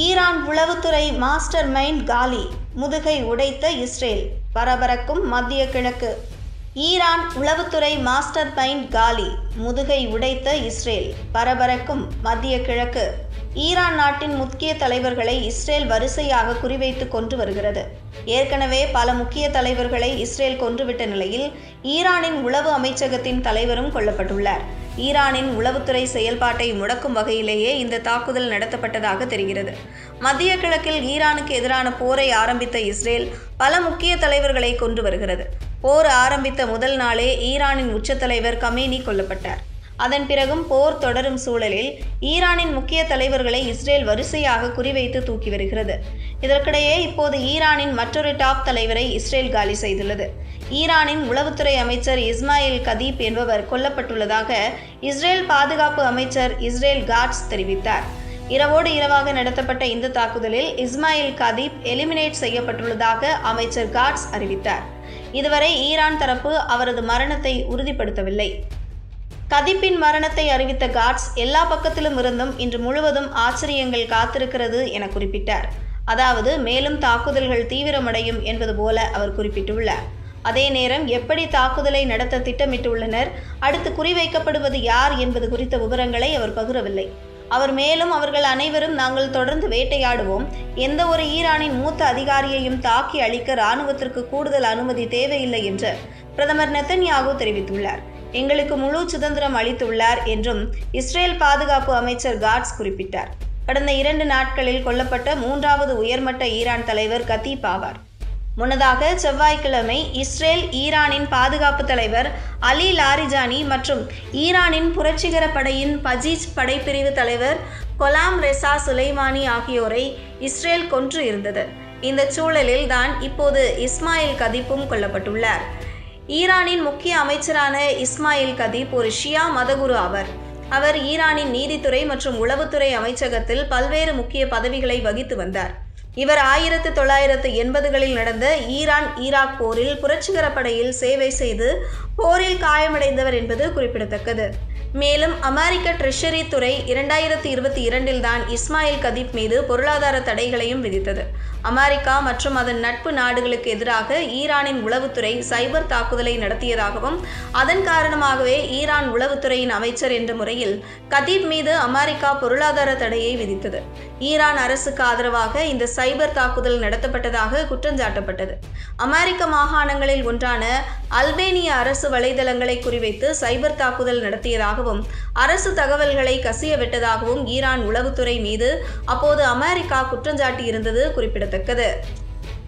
Iran உளவுத்துறை master mind காலி, முதுகை உடைத்த இஸ்ரேல், பரபரக்கும் மத்திய கிழக்கு. ஈரான் உளவுத்துறை மாஸ்டர் மைண்ட் காலி, முதுகை உடைத்த இஸ்ரேல், பரபரக்கும் மத்திய கிழக்கு. ஈரான் நாட்டின் முக்கிய தலைவர்களை இஸ்ரேல் வரிசையாக குறிவைத்து கொன்று வருகிறது. ஏற்கனவே பல முக்கிய தலைவர்களை இஸ்ரேல் கொன்றுவிட்ட நிலையில் ஈரானின் உளவு அமைச்சகத்தின் தலைவரும் கொல்லப்பட்டுள்ளார். ஈரானின் உளவுத்துறை செயல்பாட்டை முடக்கும் வகையிலேயே இந்த தாக்குதல் நடத்தப்பட்டதாக தெரிகிறது. மத்திய கிழக்கில் ஈரானுக்கு எதிரான போரை ஆரம்பித்த இஸ்ரேல் பல முக்கிய தலைவர்களை கொன்று வருகிறது. போர் ஆரம்பித்த முதல் நாளே ஈரானின் உச்ச தலைவர் கமேனி கொல்லப்பட்டார். அதன் பிறகும் போர் தொடரும் சூழலில் ஈரானின் முக்கிய தலைவர்களை இஸ்ரேல் வரிசையாக குறிவைத்து தூக்கி வருகிறது. இதற்கிடையே இப்போது ஈரானின் மற்றொரு டாப் தலைவரை இஸ்ரேல் காலி செய்துள்ளது. ஈரானின் உளவுத்துறை அமைச்சர் இஸ்மாயில் கதீப் என்பவர் கொல்லப்பட்டுள்ளதாக இஸ்ரேல் பாதுகாப்பு அமைச்சர் இஸ்ரேல் காட்ஸ் தெரிவித்தார். இரவோடு இரவாக நடத்தப்பட்ட இந்த தாக்குதலில் இஸ்மாயில் கதீப் எலிமினேட் செய்யப்பட்டுள்ளதாக அமைச்சர் காட்ஸ் அறிவித்தார். இதுவரை ஈரான் தரப்பு அவரது மரணத்தை உறுதிப்படுத்தவில்லை. கதீப்பின் மரணத்தை அறிவித்த காட்ஸ் எல்லா பக்கத்திலும் இருந்தும் இன்று முழுவதும் ஆச்சரியங்கள் காத்திருக்கிறது என குறிப்பிட்டார். அதாவது மேலும் தாக்குதல்கள் தீவிரமடையும் என்பது போல அவர் குறிப்பிட்டுள்ளார். அதே நேரம் எப்படி தாக்குதலை நடத்த திட்டமிட்டுள்ளனர், அடுத்து குறிவைக்கப்படுவது யார் என்பது குறித்த விவரங்களை அவர் பகிரவில்லை. அவர் மேலும் அவர்கள் அனைவரும் நாங்கள் தொடர்ந்து வேட்டையாடுவோம், எந்த ஒரு ஈரானின் மூத்த அதிகாரியையும் தாக்கி அழிக்க இராணுவத்திற்கு கூடுதல் அனுமதி தேவையில்லை என்று பிரதமர் நெத்தன்யாகு தெரிவித்துள்ளார். எங்களுக்கு முழு சுதந்திரம் அளித்துள்ளார் என்றும் இஸ்ரேல் பாதுகாப்பு அமைச்சர் காட்ஸ் குறிப்பிட்டார். கடந்த 2 நாட்களில் கொல்லப்பட்ட 3வது உயர்மட்ட ஈரான் தலைவர் கதீப் ஆவார். முன்னதாக செவ்வாய்க்கிழமை இஸ்ரேல் ஈரானின் பாதுகாப்பு தலைவர் அலி லாரிஜானி மற்றும் ஈரானின் புரட்சிகர படையின் பஜீஜ் படைப்பிரிவு தலைவர் கொலாம் ரெசா சுலைமானி ஆகியோரை இஸ்ரேல் கொன்று இருந்தது. இந்த சூழலில் தான் இப்போது இஸ்மாயில் கதீப்பும் கொல்லப்பட்டுள்ளார். ஈரானின் முக்கிய அமைச்சரான இஸ்மாயில் கதீப் ஒரு ஷியா மதகுரு ஆவர். அவர் ஈரானின் நீதித்துறை மற்றும் உளவுத்துறை அமைச்சகத்தில் பல்வேறு முக்கிய பதவிகளை வகித்து வந்தார். இவர் 1980களில் நடந்த ஈரான்-ஈராக் போரில் புரட்சிகர படையில் சேவை செய்து போரில் காயமடைந்தவர் என்பது குறிப்பிடத்தக்கது. மேலும் அமெரிக்க ட்ரெஷரி துறை 2022இல் தான் இஸ்மாயில் கதீப் மீது பொருளாதார தடைகளையும் விதித்தது. அமெரிக்கா மற்றும் அதன் நட்பு நாடுகளுக்கு எதிராக ஈரானின் உளவுத்துறை சைபர் தாக்குதலை நடத்தியதாகவும் அதன் காரணமாகவே ஈரான் உளவுத்துறையின் அமைச்சர் என்ற முறையில் கதீப் மீது அமெரிக்கா பொருளாதார தடையை விதித்தது. ஈரான் அரசுக்கு ஆதரவாக இந்த சைபர் தாக்குதல் நடத்தப்பட்டதாக குற்றஞ்சாட்டப்பட்டது. அமெரிக்க மாகாணங்களில் ஒன்றான அல்பேனிய அரசு வலைதளங்களை குறிவைத்து சைபர் தாக்குதல் நடத்தியதாகவும் அரசு தகவல்களை கசிய விட்டதாகவும் ஈரான் உளவுத்துறை மீது அப்போது அமெரிக்கா குற்றஞ்சாட்டி இருந்தது குறிப்பிடத்தக்கது.